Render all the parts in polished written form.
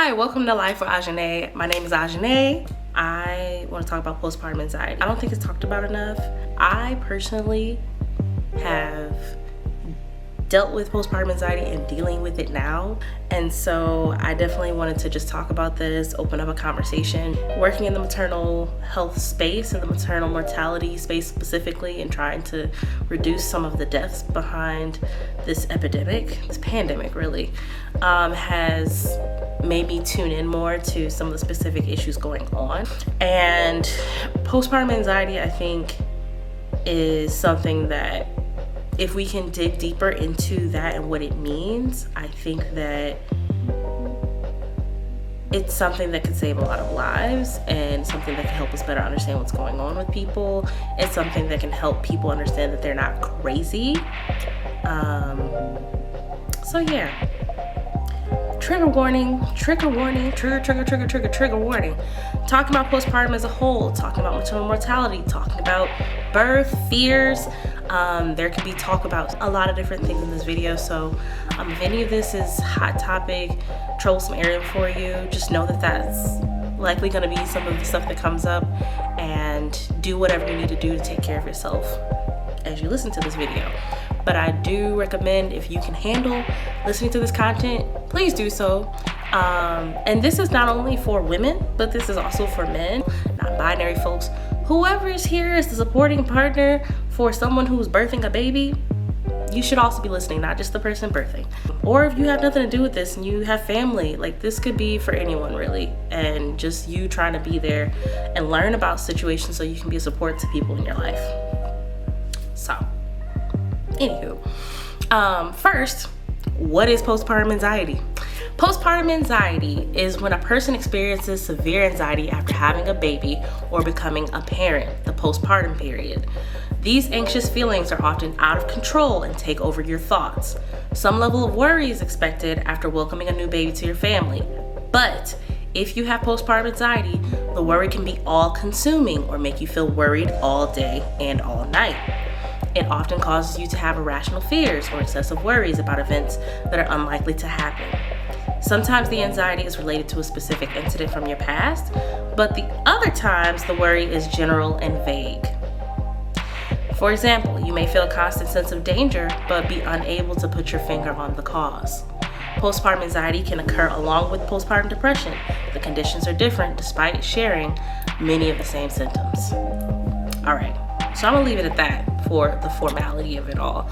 Hi, welcome to Life with Ajene. My name is Ajene. I want to talk about postpartum anxiety. I don't think it's talked about enough. I personally have dealt with postpartum anxiety and dealing with it now. And so I definitely wanted to just talk about this, open up a conversation. Working in the maternal health space and the maternal mortality space specifically, and trying to reduce some of the deaths behind this epidemic, this pandemic really, has made me tune in more to some of the specific issues going on. And postpartum anxiety, I think, is something that if we can dig deeper into that and what it means, I think that it's something that could save a lot of lives and something that can help us better understand what's going on with people. It's something that can help people understand that they're not crazy. So yeah. Trigger warning. Talking about postpartum as a whole, talking about maternal mortality, talking about birth, fears. There could be talk about a lot of different things in this video. So if any of this is hot topic, troublesome area for you, just know that that's likely going to be some of the stuff that comes up, and do whatever you need to do to take care of yourself as you listen to this video. But I do recommend, if you can handle listening to this content, please do so. And this is not only for women, but this is also for men, non-binary folks. Whoever is here as the supporting partner for someone who's birthing a baby, you should also be listening, not just the person birthing. Or if you have nothing to do with this and you have family, like, this could be for anyone really, and just you trying to be there and learn about situations so you can be a support to people in your life. So, anywho, first, what is postpartum anxiety? Postpartum anxiety is when a person experiences severe anxiety after having a baby or becoming a parent, the postpartum period. These anxious feelings are often out of control and take over your thoughts. Some level of worry is expected after welcoming a new baby to your family. But if you have postpartum anxiety, the worry can be all-consuming or make you feel worried all day and all night. It often causes you to have irrational fears or excessive worries about events that are unlikely to happen. Sometimes the anxiety is related to a specific incident from your past, but the other times the worry is general and vague. For example, you may feel a constant sense of danger, but be unable to put your finger on the cause. Postpartum anxiety can occur along with postpartum depression. The conditions are different despite sharing many of the same symptoms. All right, so I'm gonna leave it at that for the formality of it all.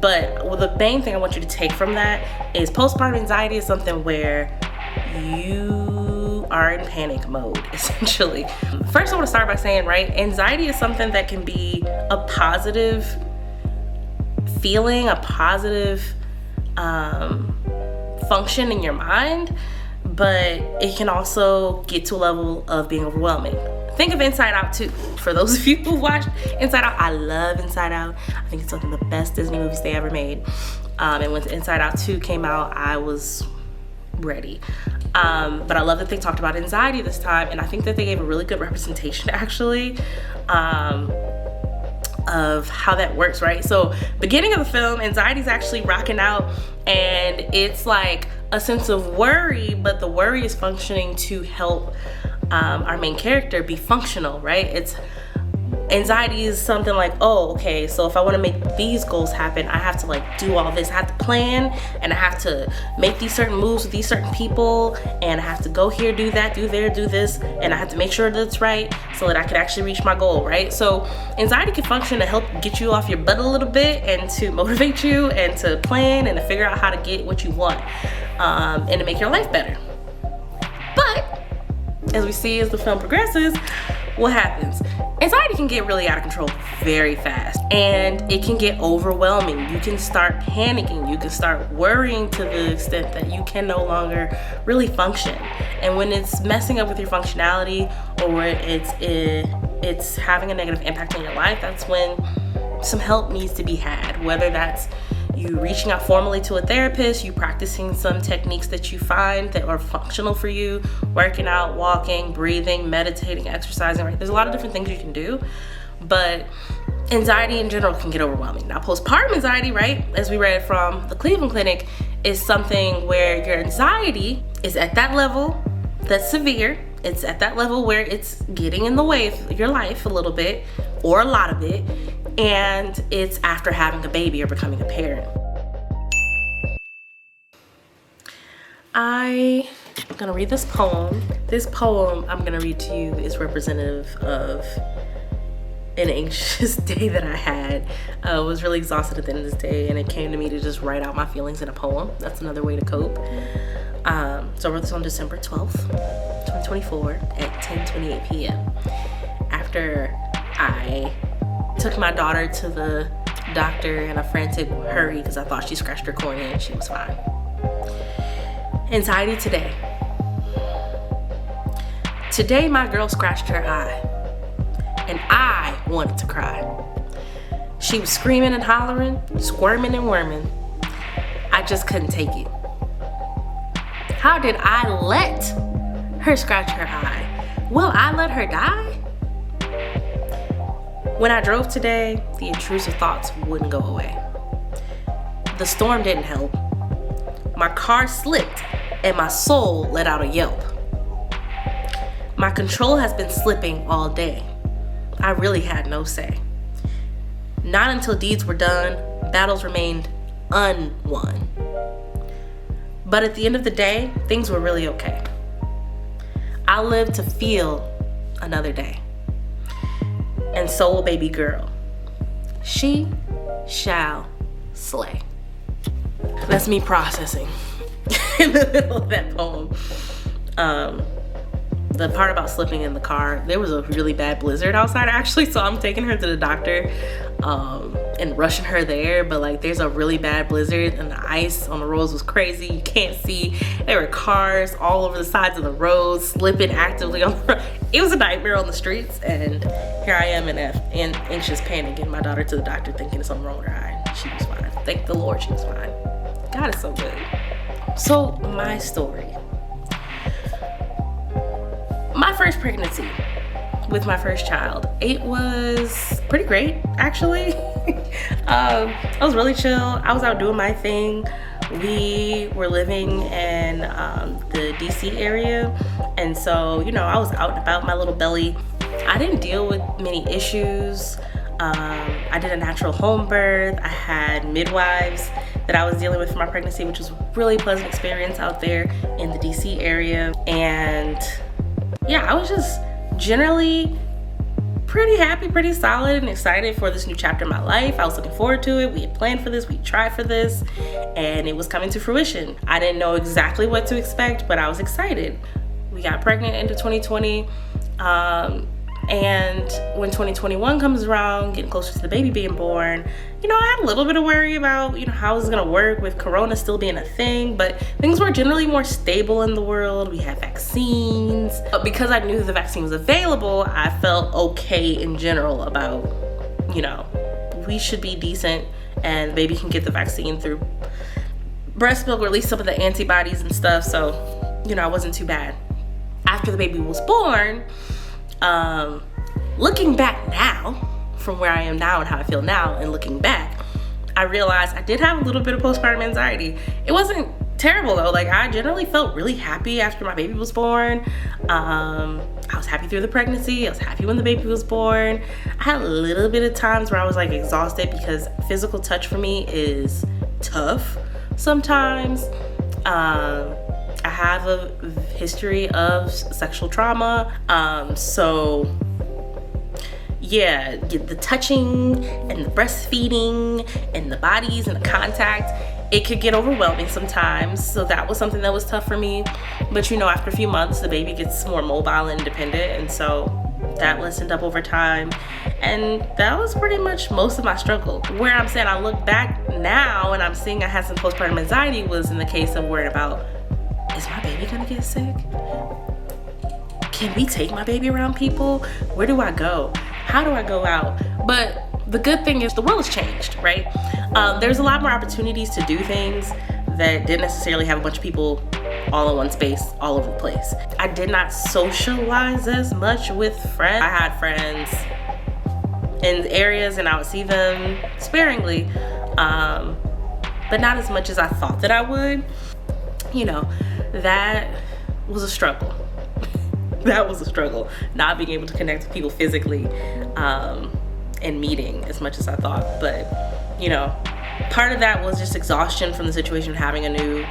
But the main thing I want you to take from that is postpartum anxiety is something where you are in panic mode, essentially. First, I want to start by saying, right, anxiety is something that can be a positive feeling, a positive function in your mind, but it can also get to a level of being overwhelming. Think of Inside Out 2. For those of you who watched Inside Out, I love Inside Out. I think it's one of the best Disney movies they ever made. And when Inside Out 2 came out, I was ready. But I love that they talked about anxiety this time, and I think that they gave a really good representation, actually, of how that works, right? So, beginning of the film, anxiety is actually rocking out, and it's like a sense of worry, but the worry is functioning to help our main character be functional, right? It's anxiety is something like, oh, okay, so if I want to make these goals happen, I have to like do all this. I have to plan, and I have to make these certain moves with these certain people, and I have to go here, do that, do there, do this, and I have to make sure that it's right so that I can actually reach my goal, right? So anxiety can function to help get you off your butt a little bit, and to motivate you, and to plan, and to figure out how to get what you want, and to make your life better. But as we see as the film progresses, what happens? Anxiety can get really out of control very fast, and it can get overwhelming. You can start panicking. You can start worrying to the extent that you can no longer really function. And when it's messing up with your functionality, or it's having a negative impact on your life, that's when some help needs to be had, whether that's you reaching out formally to a therapist, you practicing some techniques that you find that are functional for you, working out, walking, breathing, meditating, exercising, right? There's a lot of different things you can do, but anxiety in general can get overwhelming. Now, postpartum anxiety, right, as we read from the Cleveland Clinic, is something where your anxiety is at that level that's severe. It's at that level where it's getting in the way of your life a little bit or a lot of it, and it's after having a baby or becoming a parent. I'm gonna read this poem. This poem I'm gonna read to you is representative of an anxious day that I had. I was really exhausted at the end of this day, and it came to me to just write out my feelings in a poem. That's another way to cope. So I wrote this on December 12th, 2024 at 10:28 p.m. after I took my daughter to the doctor in a frantic hurry because I thought she scratched her cornea and she was fine. Anxiety today. Today my girl scratched her eye, and I wanted to cry. She was screaming and hollering, squirming and worming. I just couldn't take it. How did I let her scratch her eye? Will I let her die? When I drove today, the intrusive thoughts wouldn't go away. The storm didn't help. My car slipped and my soul let out a yelp. My control has been slipping all day. I really had no say. Not until deeds were done, battles remained unwon. But at the end of the day, things were really okay. I lived to feel another day. And so will baby girl. She shall slay. That's me processing in the middle of that poem. The part about slipping in the car, there was a really bad blizzard outside actually, so I'm taking her to the doctor and rushing her there, but like there's a really bad blizzard and the ice on the roads was crazy. You can't see. There were cars all over the sides of the roads slipping actively on the road. It was a nightmare on the streets, and here I am in anxious panic getting my daughter to the doctor thinking there's something wrong with her eye. She was fine. Thank the Lord she was fine. God is so good. So my story. My first pregnancy with my first child, it was pretty great actually. I was really chill. I was out doing my thing. We were living in the DC area, and so I was out and about, my little belly. I didn't deal with many issues. I did a natural home birth. I had midwives that I was dealing with for my pregnancy, which was a really pleasant experience out there in the DC area. And yeah, I was just generally pretty happy, pretty solid, and excited for this new chapter in my life. I was looking forward to it. We had planned for this, we tried for this, and it was coming to fruition. I didn't know exactly what to expect, but I was excited. We got pregnant into 2020, and when 2021 comes around, getting closer to the baby being born, I had a little bit of worry about, how it's gonna work with Corona still being a thing, but things were generally more stable in the world. We had vaccines, but because I knew the vaccine was available, I felt okay in general about, we should be decent and the baby can get the vaccine through breast milk, or at least some of the antibodies and stuff. So, I wasn't too bad. After the baby was born, looking back now, from where I am now and how I feel now, and looking back, I realized I did have a little bit of postpartum anxiety. It wasn't terrible though. Like, I generally felt really happy after my baby was born. I was happy through the pregnancy. I was happy when the baby was born. I had a little bit of times where I was like exhausted because physical touch for me is tough sometimes. I have a history of sexual trauma. So yeah, the touching and the breastfeeding and the bodies and the contact, it could get overwhelming sometimes. So that was something that was tough for me. But after a few months, the baby gets more mobile and independent. And so that lessened up over time. And that was pretty much most of my struggle. Where I'm saying I look back now and I'm seeing I had some postpartum anxiety was in the case of worrying about, is my baby gonna get sick? Can we take my baby around people? Where do I go? How do I go out? But the good thing is the world has changed, right? There's a lot more opportunities to do things that didn't necessarily have a bunch of people all in one space, all over the place. I did not socialize as much with friends. I had friends in areas and I would see them sparingly, but not as much as I thought that I would. that was a struggle. That was a struggle, not being able to connect with people physically and meeting as much as I thought. But, you know, part of that was just exhaustion from the situation, having a new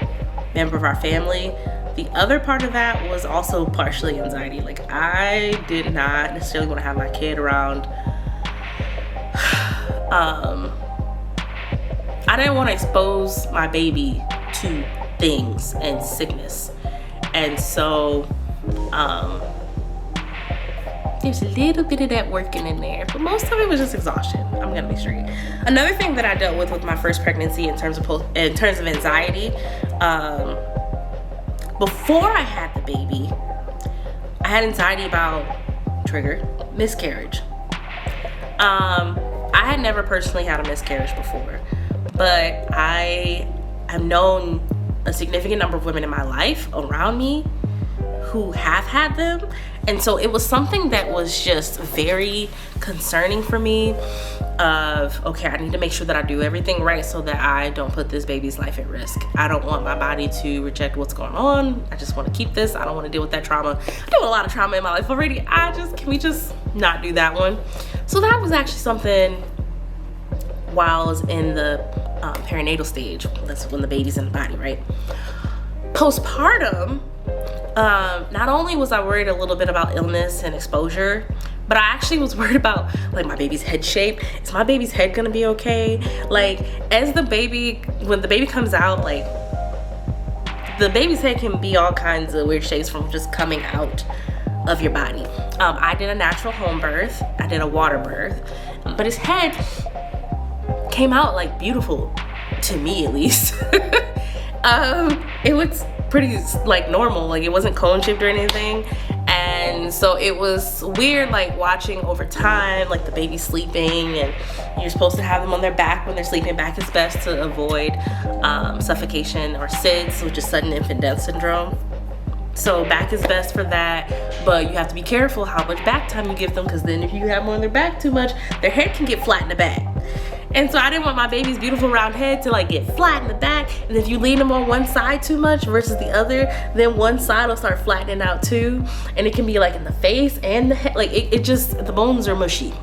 member of our family. The other part of that was also partially anxiety. Like, I did not necessarily want to have my kid around. I didn't want to expose my baby to things and sickness. And so there's a little bit of that working in there, but most of it was just exhaustion. I'm gonna be straight. Another thing that I dealt with my first pregnancy in terms of anxiety, before I had the baby, I had anxiety about miscarriage. I had never personally had a miscarriage before, but I have known a significant number of women in my life around me who have had them. And so it was something that was just very concerning for me of, okay, I need to make sure that I do everything right so that I don't put this baby's life at risk. I don't want my body to reject what's going on. I just want to keep this. I don't want to deal with that trauma. I deal with a lot of trauma in my life already. Can we just not do that one? So that was actually something while I was in the perinatal stage. That's when the baby's in the body, right? Postpartum, not only was I worried a little bit about illness and exposure, but I actually was worried about like my baby's head shape. Is my baby's head gonna be okay? Like, when the baby comes out, like the baby's head can be all kinds of weird shapes from just coming out of your body. I did a natural home birth. I did a water birth, but his head came out like beautiful, to me at least. It was pretty like normal, like it wasn't cone shaped or anything. And so it was weird, like watching over time, like the baby sleeping, and you're supposed to have them on their back when they're sleeping. Back is best to avoid suffocation or SIDS, which is sudden infant death syndrome. So back is best for that, but you have to be careful how much back time you give them, because then if you have them on their back too much, their head can get flat in the back. And so I didn't want my baby's beautiful round head to like get flat in the back. And if you lean them on one side too much versus the other, then one side will start flattening out too. And it can be like in the face and the head, like it just, the bones are mushy.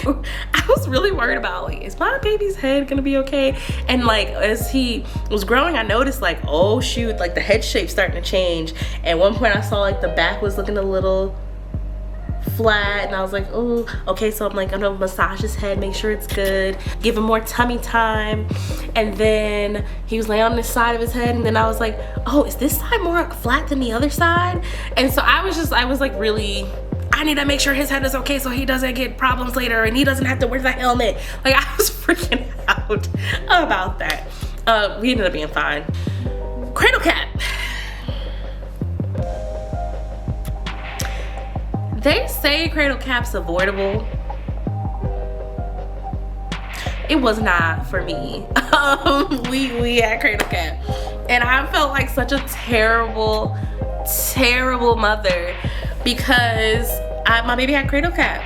I was really worried about, like, is my baby's head gonna be okay? And like, as he was growing, I noticed like, oh shoot, like the head shape starting to change. At one point I saw like the back was looking a little flat, and I was like, oh, okay. So I'm like, I'm gonna massage his head, make sure it's good, give him more tummy time. And then he was laying on this side of his head, and then I was like, oh, is this side more flat than the other side? And so I was like, really, I need to make sure his head is okay so he doesn't get problems later and he doesn't have to wear the helmet. Like, I was freaking out about that. We ended up being fine. Cradle cap. They say cradle cap's avoidable. It was not for me. We had cradle cap, and I felt like such a terrible mother because my baby had cradle cap,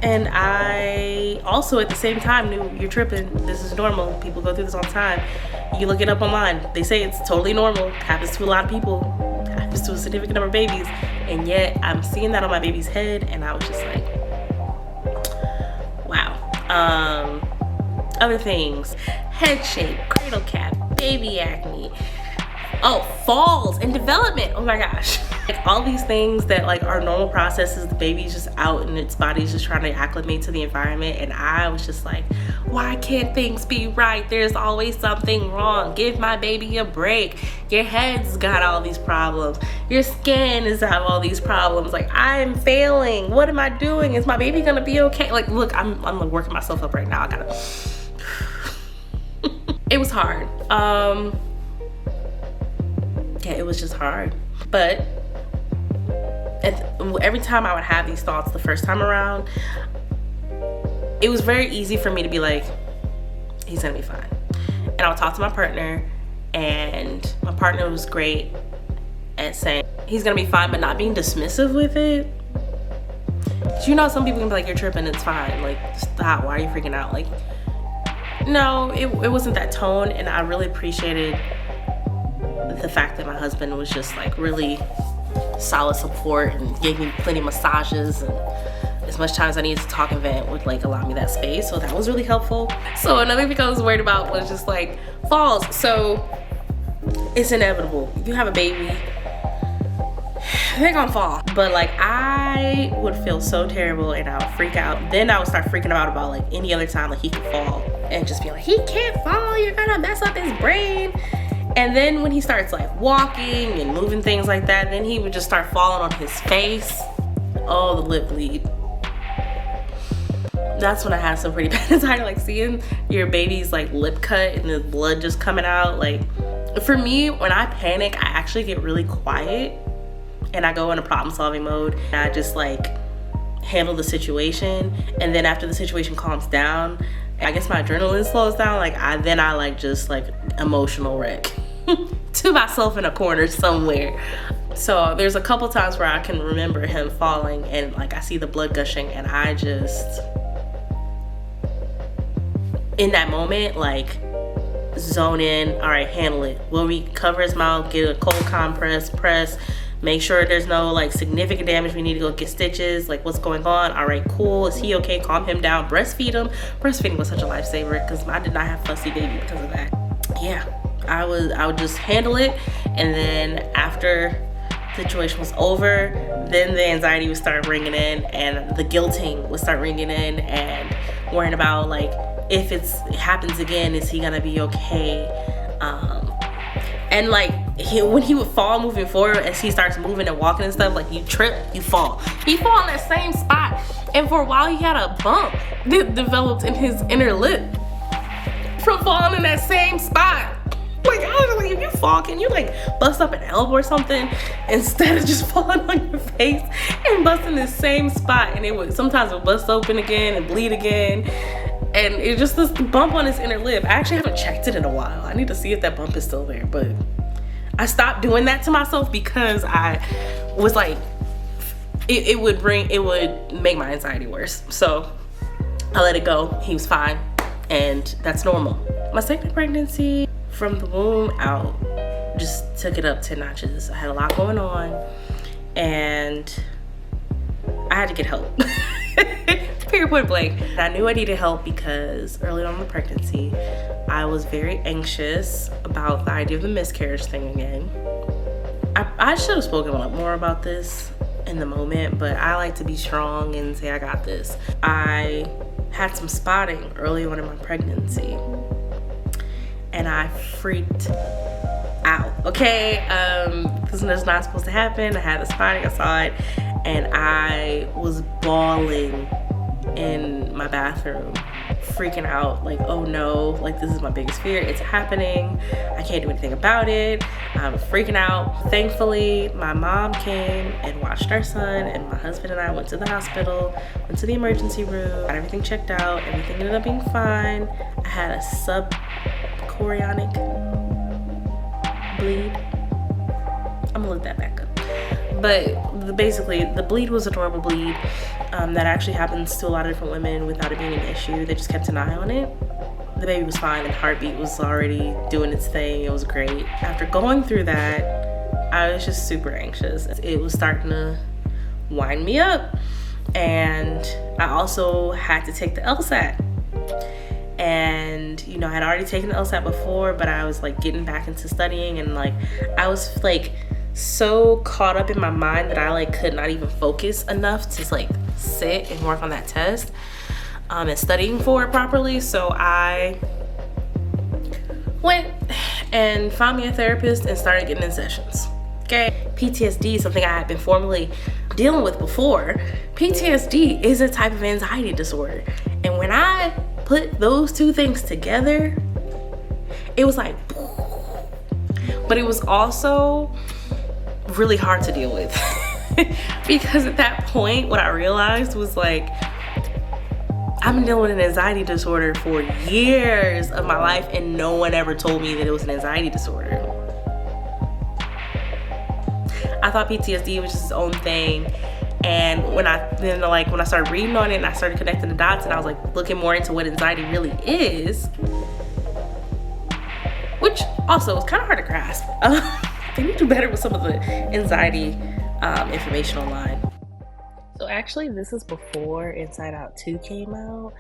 and I also at the same time knew, you're tripping. This is normal. People go through this all the time. You look it up online. They say it's totally normal. Happens to a lot of people. Happens to a significant number of babies. And yet I'm seeing that on my baby's head, and I was just like, wow. Other things: head shape, cradle cap, baby acne, falls and development. Oh my gosh. Like, all these things that like are normal processes, the baby's just out and its body's just trying to acclimate to the environment. And I was just like, why can't things be right? There's always something wrong. Give my baby a break. Your head's got all these problems. Your skin is have all these problems. Like, I'm failing. What am I doing? Is my baby gonna be okay? Like, look, I'm like working myself up right now. I gotta. It was hard. Yeah, it was just hard. But every time I would have these thoughts the first time around, it was very easy for me to be like, he's gonna be fine. And I would talk to my partner, and my partner was great at saying he's gonna be fine, but not being dismissive with it. 'Cause you know, some people can be like, you're tripping, it's fine. Like, stop, why are you freaking out? Like, no, it wasn't that tone. And I really appreciated the fact that my husband was just like really solid support and gave me plenty of massages, and as much time as I needed to talk and vent would like allow me that space. So that was really helpful. So another thing I was worried about was just like falls. So it's inevitable. If you have a baby, they're gonna fall. But like I would feel so terrible and I would freak out. Then I would start freaking out about like any other time like he could fall and just be like, he can't fall, you're gonna mess up his brain. And then when he starts like walking and moving things like that, then he would just start falling on his face. Oh, the lip bleed. That's when I had some pretty bad anxiety, like seeing your baby's like lip cut and the blood just coming out. Like for me, when I panic, I actually get really quiet and I go into problem solving mode. And I just like handle the situation. And then after the situation calms down, I guess my adrenaline slows down. Like I like just like emotional wreck to myself in a corner somewhere. So there's a couple times where I can remember him falling and like I see the blood gushing and I just, in that moment, like zone in. All right, handle it. Will we cover his mouth, get a cold compress, press, make sure there's no like significant damage. We need to go get stitches. Like what's going on? All right, cool. Is he okay? Calm him down. Breastfeed him. Breastfeeding was such a lifesaver because I did not have fussy baby because of that. Yeah, I would just handle it. And then after the situation was over, then the anxiety would start ringing in and the guilting would start ringing in and worrying about like, if it happens again, is he gonna be okay? And like when he would fall moving forward, as he starts moving and walking and stuff, like you trip, you fall. He fall in that same spot, and for a while he had a bump that developed in his inner lip from falling in that same spot. Like I was like, if you fall, can you like bust up an elbow or something instead of just falling on your face and busting the same spot? And it would sometimes it would bust open again and bleed again. And it just this bump on his inner lip. I actually haven't checked it in a while. I need to see if that bump is still there. But I stopped doing that to myself because I was like, it would make my anxiety worse. So I let it go. He was fine, and that's normal. My second pregnancy, from the womb out, just took it up 10 notches. I had a lot going on, and I had to get help. Period, point blank. I knew I needed help because early on in the pregnancy, I was very anxious about the idea of the miscarriage thing again. I should have spoken a lot more about this in the moment, but I like to be strong and say I got this. I had some spotting early on in my pregnancy, and I freaked out. Okay, this is not supposed to happen. I had the spotting, I saw it, and I was bawling in my bathroom, freaking out, like, oh no, like this is my biggest fear, it's happening, I can't do anything about it, I'm freaking out. Thankfully, my mom came and watched our son, and my husband and I went to the hospital, went to the emergency room, got everything checked out, everything ended up being fine. I had a subchorionic bleed. I'm gonna look that back up. But basically, the bleed was a normal bleed that actually happens to a lot of different women without it being an issue. They just kept an eye on it. The baby was fine, and heartbeat was already doing its thing. It was great. After going through that, I was just super anxious. It was starting to wind me up. And I also had to take the LSAT. And, you know, I had already taken the LSAT before, but I was like getting back into studying, and like I was like so caught up in my mind that I like could not even focus enough to like sit and work on that test and studying for it properly. So I went and found me a therapist and started getting in sessions. Okay, PTSD is something I had been formerly dealing with before. PTSD is a type of anxiety disorder, and when I put those two things together, it was like, but it was also really hard to deal with because at that point what I realized was like, I've been dealing with an anxiety disorder for years of my life, and no one ever told me that it was an anxiety disorder. I thought PTSD was just its own thing, and when I started reading on it and I started connecting the dots, and I was like looking more into what anxiety really is, which Also, it's kind of hard to grasp. They need to do better with some of the anxiety information online. So actually, this is before Inside Out 2 came out.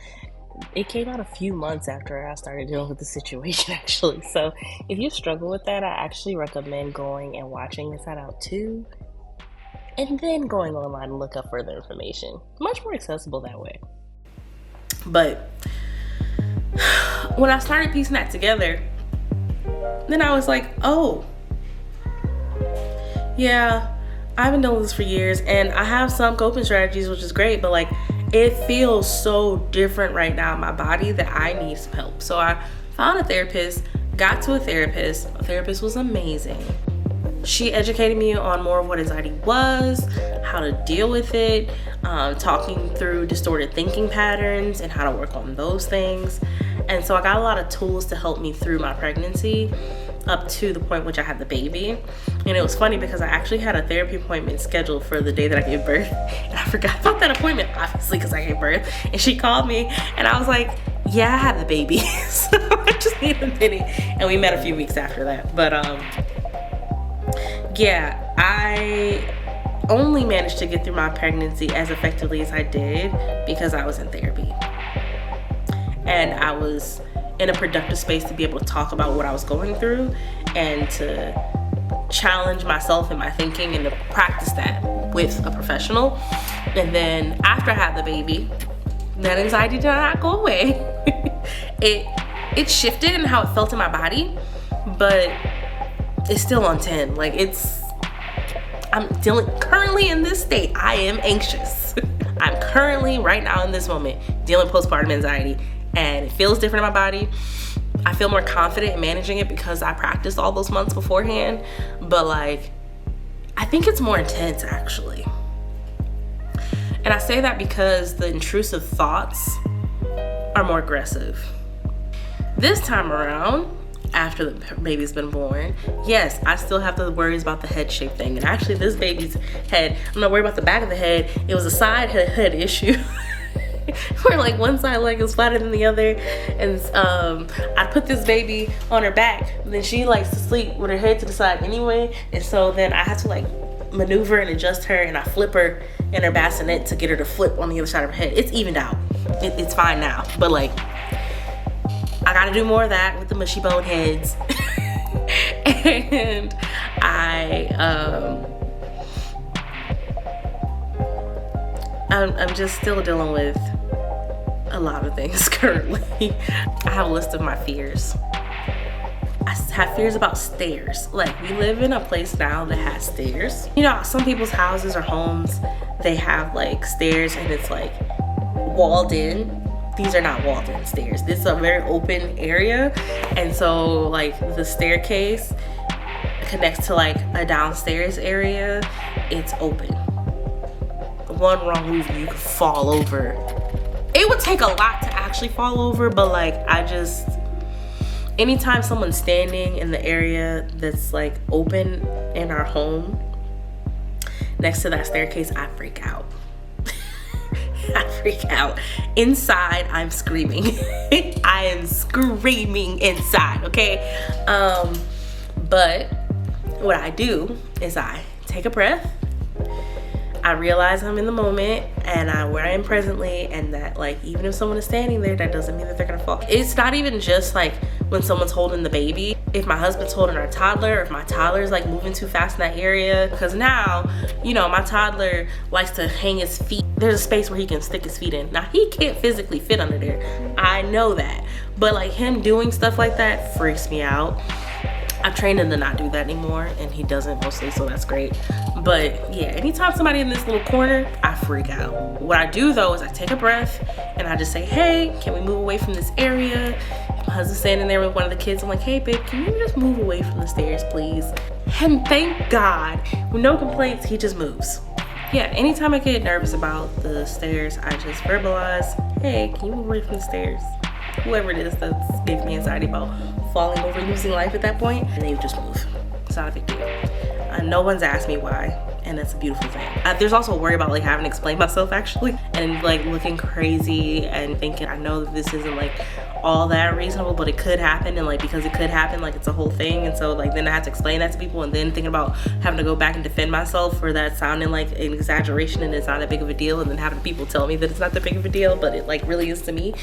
It came out a few months after I started dealing with the situation, actually. So if you struggle with that, I actually recommend going and watching Inside Out 2 and then going online and look up further information. Much more accessible that way. But when I started piecing that together, then I was like, oh, yeah, I've been doing this for years and I have some coping strategies, which is great, but like it feels so different right now in my body that I need some help. So I found a therapist, got to a therapist. A therapist was amazing. She educated me on more of what anxiety was, how to deal with it, talking through distorted thinking patterns and how to work on those things. And so I got a lot of tools to help me through my pregnancy up to the point which I had the baby. And it was funny because I actually had a therapy appointment scheduled for the day that I gave birth, and I forgot about that appointment, obviously, because I gave birth. And she called me and I was like, yeah, I had the baby. So I just need a minute. And we met a few weeks after that. But yeah, I only managed to get through my pregnancy as effectively as I did because I was in therapy. And I was in a productive space to be able to talk about what I was going through and to challenge myself in my thinking and to practice that with a professional. And then after I had the baby, that anxiety did not go away. It shifted in how it felt in my body, but it's still on 10. Like I'm dealing currently in this state. I am anxious. I'm currently right now in this moment dealing with postpartum anxiety, and it feels different in my body. I feel more confident in managing it because I practiced all those months beforehand, but like I think it's more intense actually. And I say that because the intrusive thoughts are more aggressive. This time around, after the baby's been born, yes, I still have the worries about the head shape thing. And actually this baby's head, I'm not worried about the back of the head. It was a side head issue. Where like one side leg is flatter than the other. And I put this baby on her back, and then she likes to sleep with her head to the side anyway. And so then I have to like maneuver and adjust her, and I flip her in her bassinet to get her to flip on the other side of her head. It's evened out. It's fine now. But like, I gotta do more of that with the mushy bone heads. And I'm just still dealing with a lot of things currently. I have a list of my fears. I have fears about stairs. Like, we live in a place now that has stairs. You know, some people's houses or homes, they have like stairs and it's like walled in. These are not walled in stairs. This is a very open area. And so like the staircase connects to like a downstairs area. It's open. One wrong move and you could fall over. It would take a lot to actually fall over, but like anytime someone's standing in the area that's like open in our home next to that staircase, I freak out. I freak out. Inside, I'm screaming. I am screaming inside, okay? But what I do is I take a breath. I realize I'm in the moment and where I am presently, and that like even if someone is standing there, that doesn't mean that they're gonna fall. It's not even just like when someone's holding the baby. If my husband's holding our toddler, or if my toddler's like moving too fast in that area, because now, you know, my toddler likes to hang his feet. There's a space where he can stick his feet in. Now he can't physically fit under there. I know that, but like him doing stuff like that freaks me out. I've trained him to not do that anymore, and he doesn't mostly, so that's great. But yeah, anytime somebody in this little corner, I freak out. What I do though is I take a breath and I just say, hey, can we move away from this area? If my husband's standing there with one of the kids, I'm like, hey babe, can you just move away from the stairs, please? And thank God, with no complaints, he just moves. Yeah, anytime I get nervous about the stairs, I just verbalize, hey, can you move away from the stairs? Whoever it is that's giving me anxiety about falling over, losing life at that point, and they just move. It's not a big deal. No one's asked me why, and that's a beautiful thing. There's also a worry about like having to explain myself actually, and like looking crazy and thinking I know that this isn't like all that reasonable, but it could happen, and like because it could happen, like it's a whole thing. And so like then I have to explain that to people, and then thinking about having to go back and defend myself for that sounding like an exaggeration and it's not that big of a deal, and then having people tell me that it's not that big of a deal, but it like really is to me.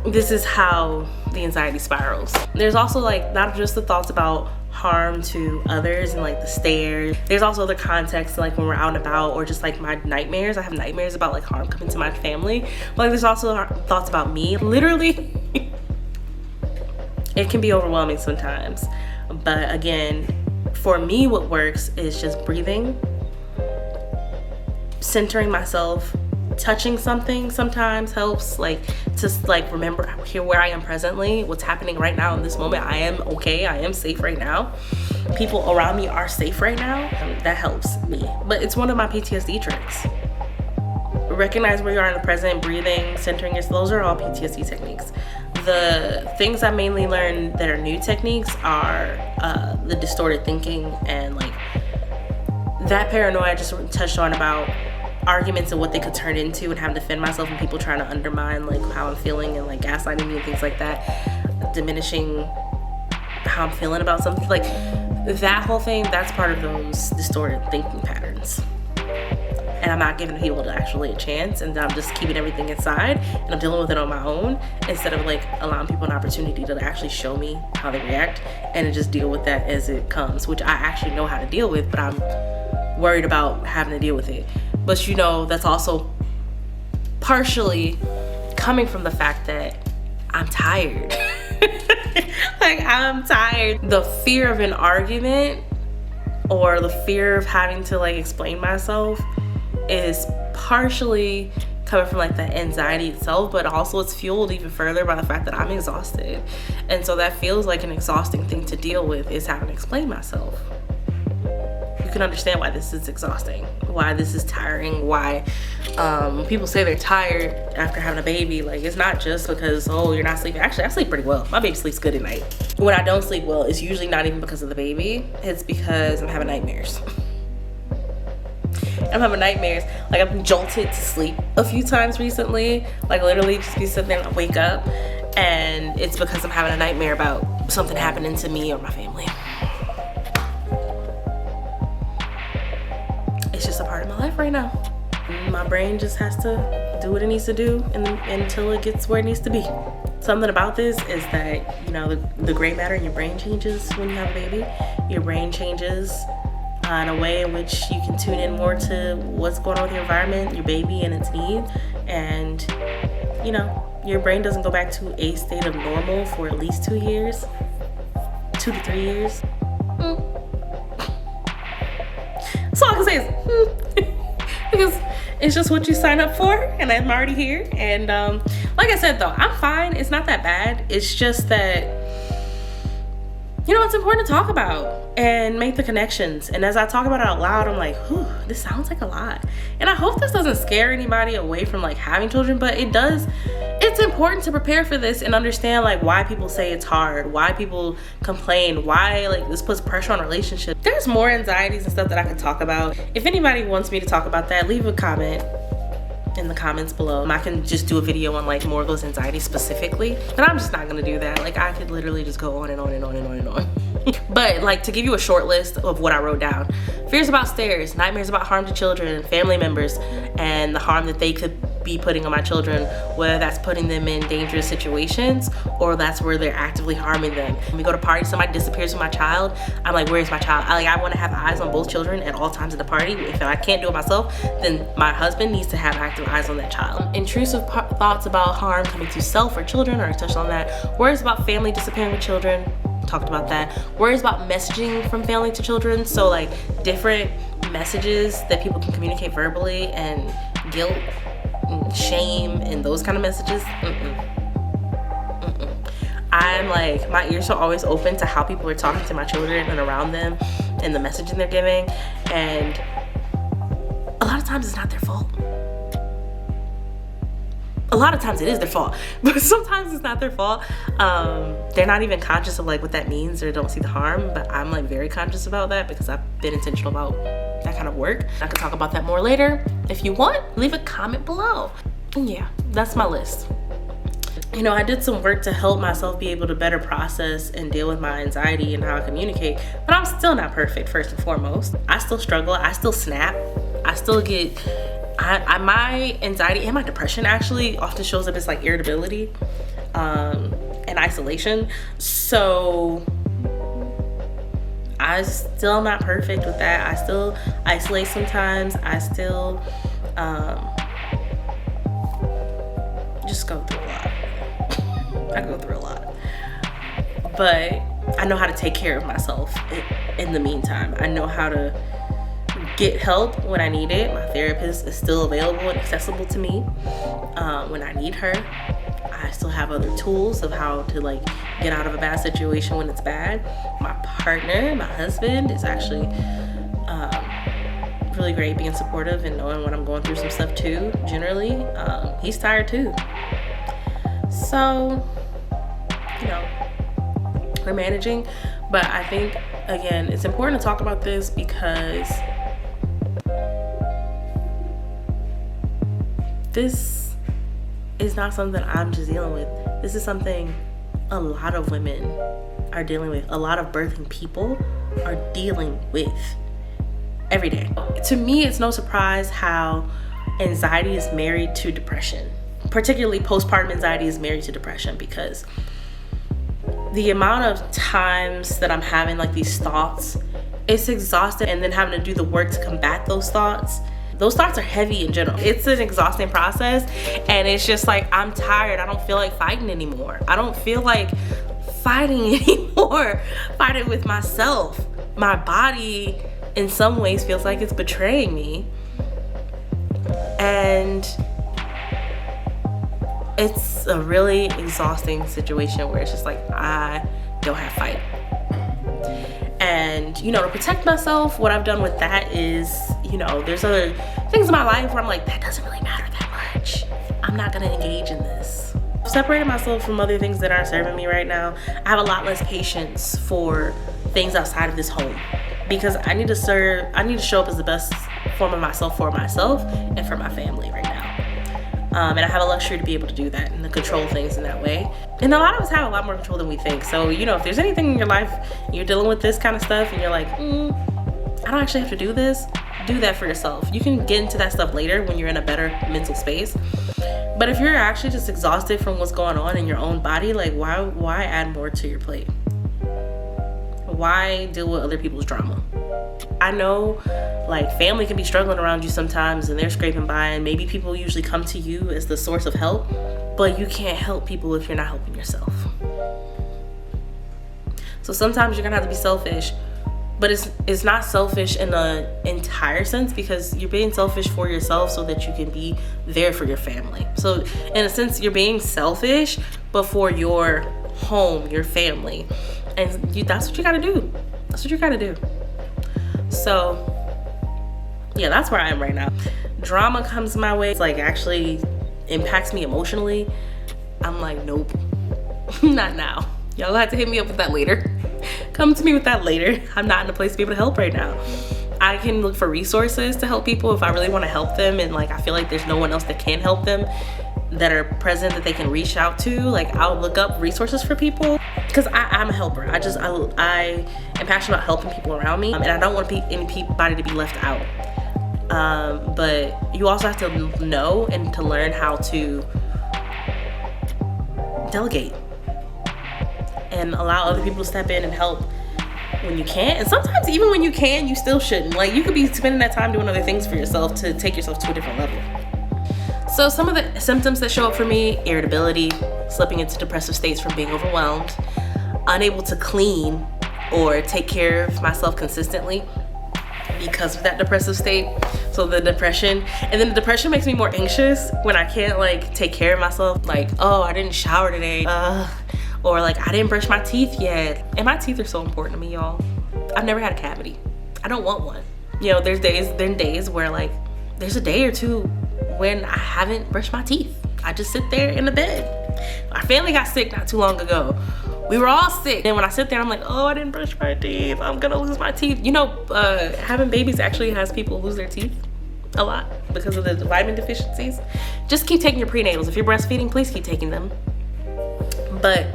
This is how the anxiety spirals. There's also like not just the thoughts about harm to others and like the stares. There's also other contexts, like when we're out and about, or just like my nightmares. I have nightmares about like harm coming to my family. But like there's also thoughts about me. Literally, it can be overwhelming sometimes. But again, for me, what works is just breathing, centering myself. Touching something sometimes helps, like just like remember here where I am presently, what's happening right now in this moment. I am okay, I am safe right now, people around me are safe right now. That helps me. But it's one of my PTSD tricks. Recognize where you are in the present, breathing, centering yourself. Those are all PTSD techniques. The things I mainly learned that are new techniques are the distorted thinking and like that paranoia I just touched on about arguments and what they could turn into, and having to defend myself and people trying to undermine like how I'm feeling and like gaslighting me and things like that, diminishing how I'm feeling about something. Like that whole thing, that's part of those distorted thinking patterns. And I'm not giving people actually a chance, and I'm just keeping everything inside and I'm dealing with it on my own instead of like allowing people an opportunity to actually show me how they react and to just deal with that as it comes, which I actually know how to deal with, but I'm worried about having to deal with it. But you know, that's also partially coming from the fact that I'm tired. Like I'm tired. The fear of an argument or the fear of having to like explain myself is partially coming from like the anxiety itself, but also it's fueled even further by the fact that I'm exhausted. And so that feels like an exhausting thing to deal with, is having to explain myself. You can understand why this is exhausting, why this is tiring, why people say they're tired after having a baby. Like it's not just because, oh, you're not sleeping. Actually, I sleep pretty well. My baby sleeps good at night. When I don't sleep well, it's usually not even because of the baby. It's because I'm having nightmares. I'm having nightmares. Like I've been jolted to sleep a few times recently. Like literally just be sitting there and I wake up, and it's because I'm having a nightmare about something happening to me or my family. It's just a part of my life right now. My brain just has to do what it needs to do until it gets where it needs to be. Something about this is that, you know, the gray matter in your brain changes when you have a baby. Your brain changes in a way in which you can tune in more to what's going on with your environment, your baby and its needs. And, you know, your brain doesn't go back to a state of normal for at least 2 years, 2 to 3 years. So all I can say is because it's just what you sign up for, and I'm already here. And like I said though, I'm fine. It's not that bad. It's just that, you know, it's important to talk about and make the connections. And as I talk about it out loud, I'm like, whew, this sounds like a lot. And I hope this doesn't scare anybody away from like having children, but it does. It's important to prepare for this and understand like why people say it's hard, why people complain, why like this puts pressure on relationships. There's more anxieties and stuff that I could talk about. If anybody wants me to talk about that, leave a comment in the comments below. I can just do a video on like more of those anxieties specifically, but I'm just not gonna do that. Like I could literally just go on and on and on and on and on. But like to give you a short list of what I wrote down: fears about stairs, nightmares about harm to children and family members, and the harm that they could be putting on my children, whether that's putting them in dangerous situations or that's where they're actively harming them. When we go to parties, somebody disappears with my child, I'm like, where's my child? I want to have eyes on both children at all times at the party. If I can't do it myself, then my husband needs to have active eyes on that child. Intrusive thoughts about harm coming to self or children, I touched on that. Worries about family disappearing with children, talked about that. Worries about messaging from family to children, so like different messages that people can communicate verbally, and guilt, shame, and those kind of messages. I'm like, my ears are always open to how people are talking to my children and around them and the messaging they're giving, and a lot of times it's not their fault. A lot of times it is their fault, but sometimes it's not their fault. They're not even conscious of like what that means or don't see the harm, but I'm like very conscious about that because I've been intentional about that kind of work. I can talk about that more later. If you want, leave a comment below. Yeah, that's my list. you know, I did some work to help myself be able to better process and deal with my anxiety and how I communicate, but I'm still not perfect, first and foremost. I still struggle, I still snap, I still get, my anxiety and my depression actually often shows up as like irritability and isolation. So I still am not perfect with that. I still isolate sometimes. I still just go through a lot. I go through a lot. But I know how to take care of myself in the meantime. I know how to get help when I need it. My therapist is still available and accessible to me when I need her. I still have other tools of how to like get out of a bad situation when it's bad. My partner, my husband, is actually really great being supportive and knowing when I'm going through some stuff too. Generally, he's tired too. So, you know, we're managing. But I think, again, it's important to talk about this because this is not something I'm just dealing with. This is something a lot of women are dealing with. A lot of birthing people are dealing with every day. To me, it's no surprise how anxiety is married to depression. Particularly postpartum anxiety is married to depression, because the amount of times that I'm having like these thoughts, it's exhausting, and then having to do the work to combat those thoughts. Those thoughts are heavy in general. It's an exhausting process, and it's just like, I'm tired. I don't feel like fighting anymore. I don't feel like fighting anymore. Fighting with myself. My body in some ways feels like it's betraying me. And it's a really exhausting situation where it's just like, I don't have fight. And, you know, to protect myself, what I've done with that is, you know, there's other things in my life where I'm like, that doesn't really matter that much. I'm not gonna engage in this. I've separated myself from other things that aren't serving me right now. I have a lot less patience for things outside of this home, because I need to show up as the best form of myself for myself and for my family right now. And I have a luxury to be able to do that and to control things in that way. And a lot of us have a lot more control than we think. So, you know, if there's anything in your life, you're dealing with this kind of stuff and you're like, I don't actually have to do this, do that for yourself. You can get into that stuff later when you're in a better mental space. But if you're actually just exhausted from what's going on in your own body, like why add more to your plate? Why deal with other people's drama? I know like family can be struggling around you sometimes and they're scraping by, and maybe people usually come to you as the source of help, but you can't help people if you're not helping yourself. So sometimes you're gonna have to be selfish, but it's not selfish in an entire sense, because you're being selfish for yourself so that you can be there for your family. So in a sense, you're being selfish, but for your home, your family. And that's what you gotta do. That's what you gotta do. So yeah, that's where I am right now. Drama comes my way, it's like actually impacts me emotionally. I'm like, nope, not now. Y'all have to hit me up with that later. Come to me with that later. I'm not in a place to be able to help right now. I can look for resources to help people if I really want to help them, and like I feel like there's no one else that can help them that are present that they can reach out to. Like I'll look up resources for people, because I'm a helper. I am passionate about helping people around me, and I don't want anybody to be left out. But you also have to know and to learn how to delegate and allow other people to step in and help when you can't. And sometimes even when you can, you still shouldn't. Like you could be spending that time doing other things for yourself to take yourself to a different level. So some of the symptoms that show up for me: irritability, slipping into depressive states from being overwhelmed, unable to clean or take care of myself consistently because of that depressive state. So the depression, and then the depression makes me more anxious when I can't like take care of myself. Like, oh, I didn't shower today, or like I didn't brush my teeth yet. And my teeth are so important to me, y'all. I've never had a cavity. I don't want one. You know, there's days where like there's a day or two when I haven't brushed my teeth. I just sit there in the bed. Our family got sick not too long ago. We were all sick. And when I sit there, I'm like, oh, I didn't brush my teeth. I'm gonna lose my teeth. You know, having babies actually has people lose their teeth a lot because of the vitamin deficiencies. Just keep taking your prenatals. If you're breastfeeding, please keep taking them. But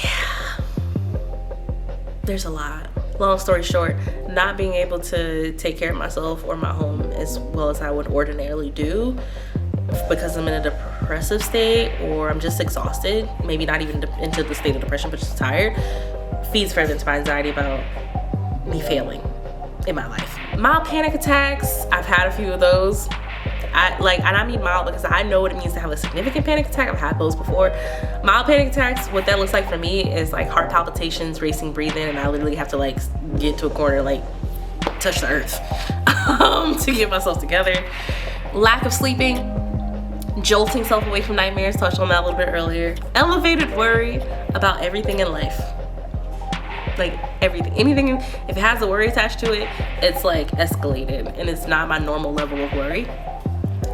yeah, there's a lot. Long story short, not being able to take care of myself or my home as well as I would ordinarily do because I'm in a depressive state or I'm just exhausted, maybe not even into the state of depression, but just tired, feeds further into my anxiety about me failing in my life. Mild panic attacks, I've had a few of those. And I mean mild because I know what it means to have a significant panic attack. I've had those before. Mild panic attacks, what that looks like for me is like heart palpitations, racing breathing, and I literally have to like get to a corner, like touch the earth to get myself together. Lack of sleeping, jolting self away from nightmares, touched on that a little bit earlier. Elevated worry about everything in life. Like everything, anything, if it has a worry attached to it, it's like escalated and it's not my normal level of worry.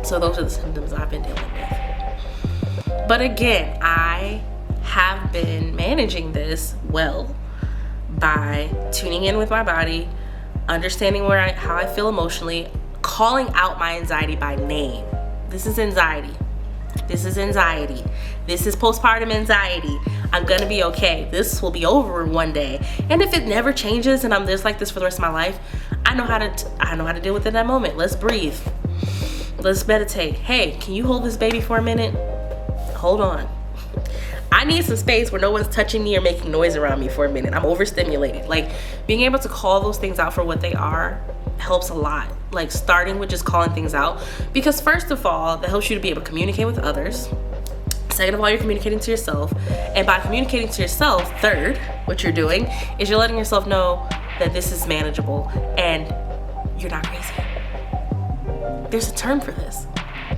So those are the symptoms I've been dealing with. But again, I have been managing this well by tuning in with my body, understanding how I feel emotionally, calling out my anxiety by name. This is anxiety. This is anxiety. This is postpartum anxiety. I'm gonna be okay. This will be over one day. And if it never changes and I'm just like this for the rest of my life, I know how to deal with it in that moment. Let's breathe. Let's meditate. Hey, can you hold this baby for a minute? Hold on. I need some space where no one's touching me or making noise around me for a minute. I'm overstimulated. Like, being able to call those things out for what they are helps a lot. Like, starting with just calling things out. Because first of all, that helps you to be able to communicate with others. Second of all, you're communicating to yourself. And by communicating to yourself, third, what you're doing is you're letting yourself know that this is manageable and you're not crazy. There's a term for this.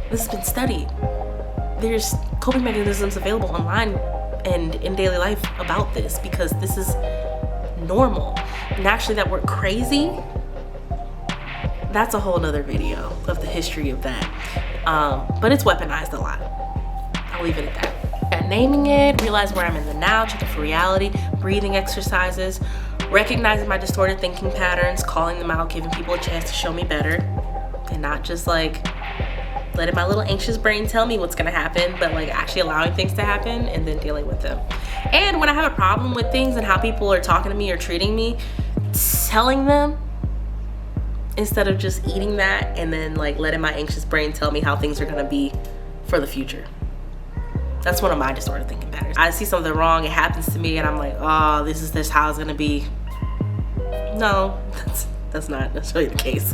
This has been studied. There's coping mechanisms available online and in daily life about this because this is normal. And actually that word crazy, that's a whole nother video of the history of that. But it's weaponized a lot. I'll leave it at that. And naming it, realize where I'm in the now, checking for reality, breathing exercises, recognizing my distorted thinking patterns, calling them out, giving people a chance to show me better. And not just like letting my little anxious brain tell me what's gonna happen, but like actually allowing things to happen and then dealing with them. And when I have a problem with things and how people are talking to me or treating me, telling them instead of just eating that and then like letting my anxious brain tell me how things are gonna be for the future. That's one of my distorted thinking patterns. I see something wrong, it happens to me, and I'm like, oh, this is how it's gonna be. No, that's not necessarily the case.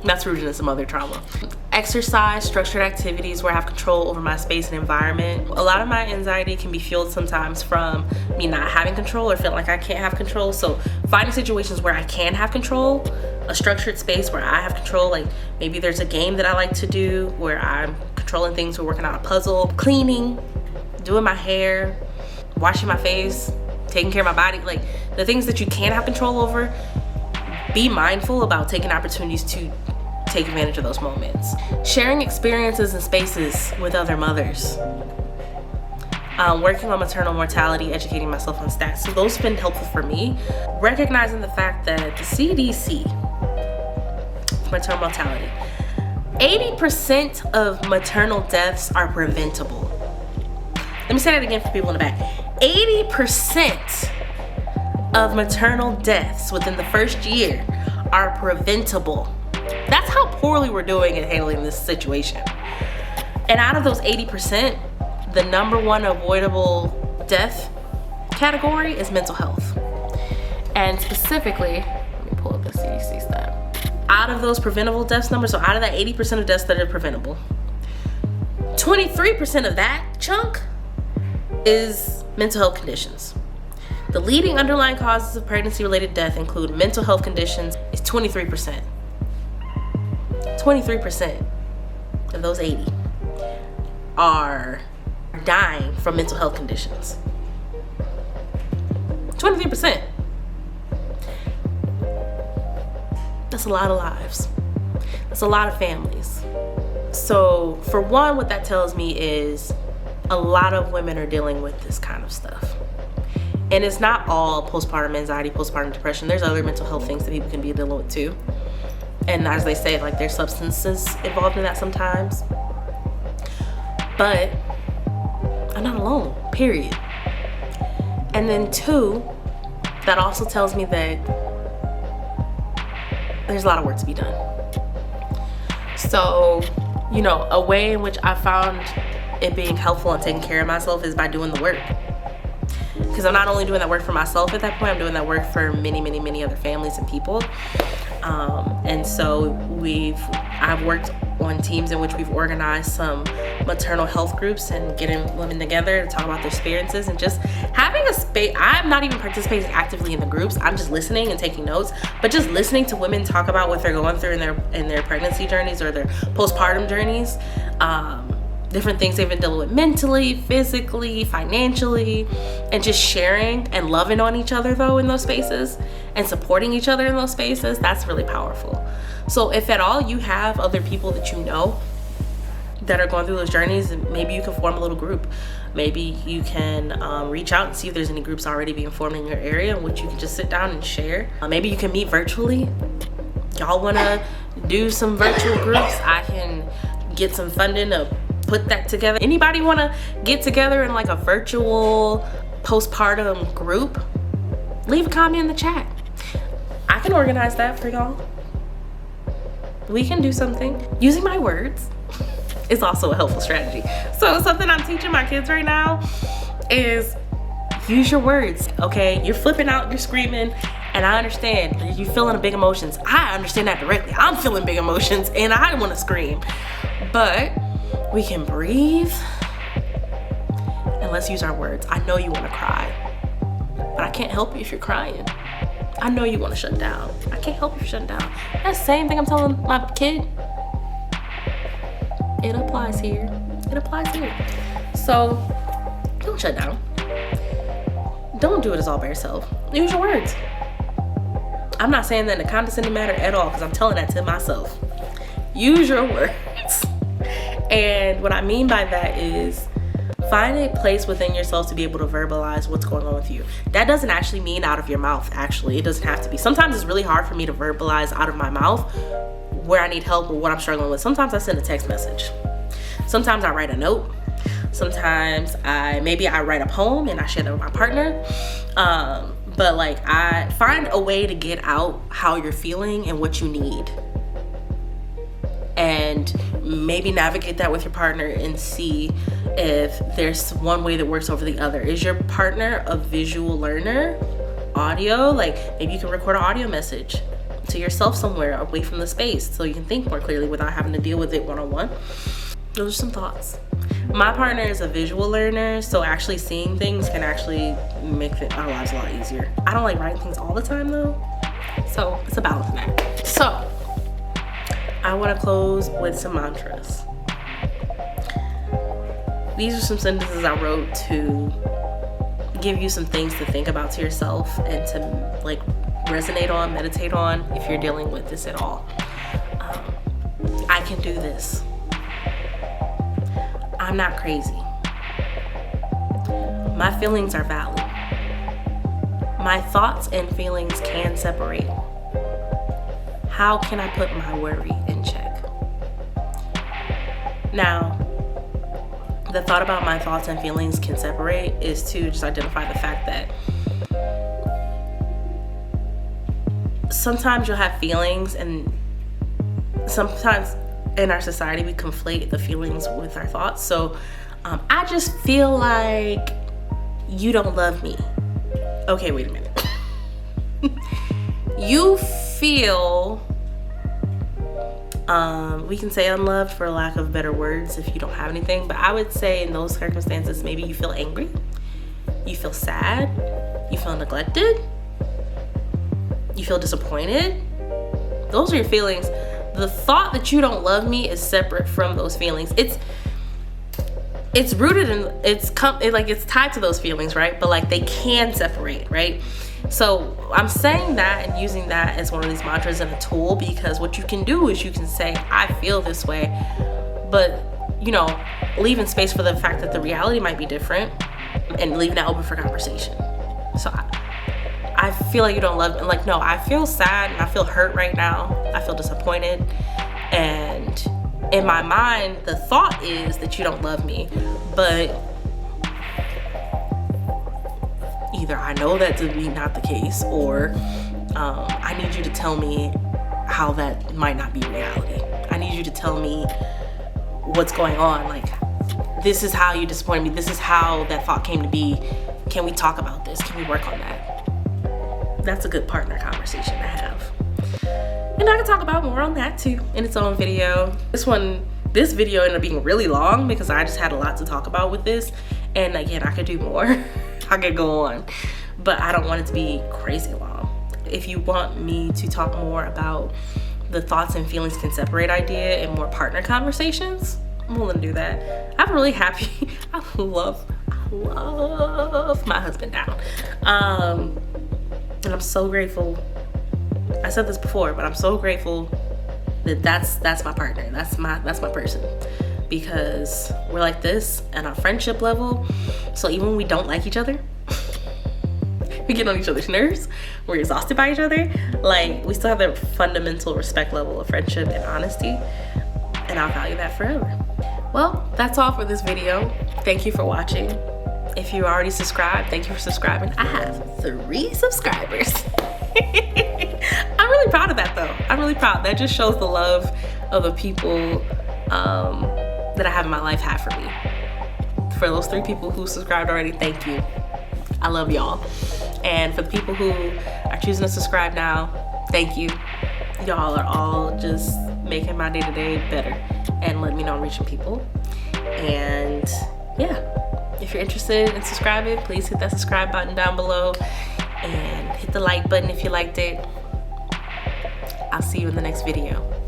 That's rooted in some other trauma. Exercise, structured activities where I have control over my space and environment. A lot of my anxiety can be fueled sometimes from me not having control or feeling like I can't have control. So finding situations where I can have control, a structured space where I have control, like maybe there's a game that I like to do where I'm controlling things, we're working on a puzzle, cleaning, doing my hair, washing my face, taking care of my body, like the things that you can have control over. Be mindful about taking opportunities to take advantage of those moments. Sharing experiences and spaces with other mothers. Working on maternal mortality, educating myself on stats. So those have been helpful for me. Recognizing the fact that the CDC, maternal mortality, 80% of maternal deaths are preventable. Let me say that again for people in the back. 80% of maternal deaths within the first year are preventable. That's how poorly we're doing at handling this situation. And out of those 80%, the number one avoidable death category is mental health. And specifically, let me pull up the CDC stat. Out of those preventable deaths numbers, so out of that 80% of deaths that are preventable, 23% of that chunk is mental health conditions. The leading underlying causes of pregnancy-related death include mental health conditions. It's 23%. 23% of those 80 are dying from mental health conditions. 23%. That's a lot of lives. That's a lot of families. So for one, what that tells me is a lot of women are dealing with this kind of stuff. And it's not all postpartum anxiety, postpartum depression. There's other mental health things that people can be dealing with too. And as they say, like there's substances involved in that sometimes. But I'm not alone, period. And then 2, that also tells me that there's a lot of work to be done. So, you know, a way in which I found it being helpful and taking care of myself is by doing the work. Because I'm not only doing that work for myself at that point, I'm doing that work for many other families and people. And so I've worked on teams in which we've organized some maternal health groups and getting women together to talk about their experiences and just having a space. I'm not even participating actively in the groups. I'm just listening and taking notes, but just listening to women talk about what they're going through in their pregnancy journeys or their postpartum journeys. Different things they've been dealing with mentally, physically, financially, and just sharing and loving on each other though in those spaces and supporting each other in those spaces. That's really powerful. So if at all you have other people that you know that are going through those journeys, maybe you can form a little group. Maybe you can reach out and see if there's any groups already being formed in your area in which you can just sit down and share. Maybe you can meet virtually. Y'all wanna do some virtual groups? I can get some funding to put that together. Anybody want to get together in like a virtual postpartum group? Leave a comment in the chat. I can organize that for y'all. We can do something. Using my words is also a helpful strategy. So something I'm teaching my kids right now is use your words, okay? You're flipping out, you're screaming, and I understand you're feeling big emotions. I understand that directly. I'm feeling big emotions and I want to scream, but we can breathe and let's use our words. I know you want to cry, but I can't help you if you're crying. I know you want to shut down. I can't help you if you're shutting down. That's the same thing I'm telling my kid. It applies here. It applies here. So don't shut down. Don't do it as all by yourself. Use your words. I'm not saying that in a condescending manner at all, because I'm telling that to myself. Use your words. And what I mean by that is find a place within yourself to be able to verbalize what's going on with you. That doesn't actually mean out of your mouth, actually. It doesn't have to be. Sometimes it's really hard for me to verbalize out of my mouth where I need help or what I'm struggling with. Sometimes I send a text message. Sometimes I write a note. Sometimes I write a poem and I share that with my partner. But like I find a way to get out how you're feeling and what you need. And maybe navigate that with your partner and see if there's one way that works over the other. Is your partner a visual learner? Audio? Like maybe you can record an audio message to yourself somewhere away from the space so you can think more clearly without having to deal with it one-on-one. Those are some thoughts. My partner is a visual learner, so actually seeing things can actually make our lives a lot easier. I don't like writing things all the time though, so it's a balancing act. So I want to close with some mantras. These are some sentences I wrote to give you some things to think about to yourself and to like resonate on, meditate on if you're dealing with this at all. I can do this. I'm not crazy. My feelings are valid. My thoughts and feelings can separate. How can I put my worry in check? Now, the thought about my thoughts and feelings can separate is to just identify the fact that sometimes you'll have feelings, and sometimes in our society we conflate the feelings with our thoughts. So I just feel like you don't love me. Okay, wait a minute. You feel we can say unloved for lack of better words if you don't have anything, but I would say in those circumstances maybe you feel angry, you feel sad, you feel neglected, you feel disappointed. Those are your feelings. The thought that you don't love me is separate from those feelings. It's rooted in, it's tied to those feelings, right? But like they can separate, right? So I'm saying that and using that as one of these mantras and a tool, because what you can do is you can say, I feel this way, but you know, leaving space for the fact that the reality might be different and leaving that open for conversation. So I feel like you don't love me. Like, no, I feel sad and I feel hurt right now. I feel disappointed. And in my mind, the thought is that you don't love me, but either I know that to be not the case, or I need you to tell me how that might not be reality. I need you to tell me what's going on. Like, this is how you disappointed me. This is how that thought came to be. Can we talk about this? Can we work on that? That's a good partner conversation to have. And I can talk about more on that too in its own video. This video ended up being really long because I just had a lot to talk about with this. And again, I could do more. I could go on, but I don't want it to be crazy long. If you want me to talk more about the thoughts and feelings can separate idea and more partner conversations, I'm willing to do that. I'm really happy. I love my husband now. And I'm so grateful. I said this before, but I'm so grateful that that's my partner. That's my person, because we're like this on our friendship level. So even when we don't like each other, we get on each other's nerves, we're exhausted by each other, like, we still have that fundamental respect level of friendship and honesty, and I'll value that forever. Well, that's all for this video. Thank you for watching. If you already subscribed, thank you for subscribing. I have 3 subscribers. I'm really proud of that though. I'm really proud. That just shows the love of the people that I have in my life have for me. For those 3 people who subscribed already, thank you. I love y'all. And for the people who are choosing to subscribe now, thank you. Y'all are all just making my day-to-day better and letting me know I'm reaching people. And yeah, if you're interested in subscribing, please hit that subscribe button down below and hit the like button if you liked it. I'll see you in the next video.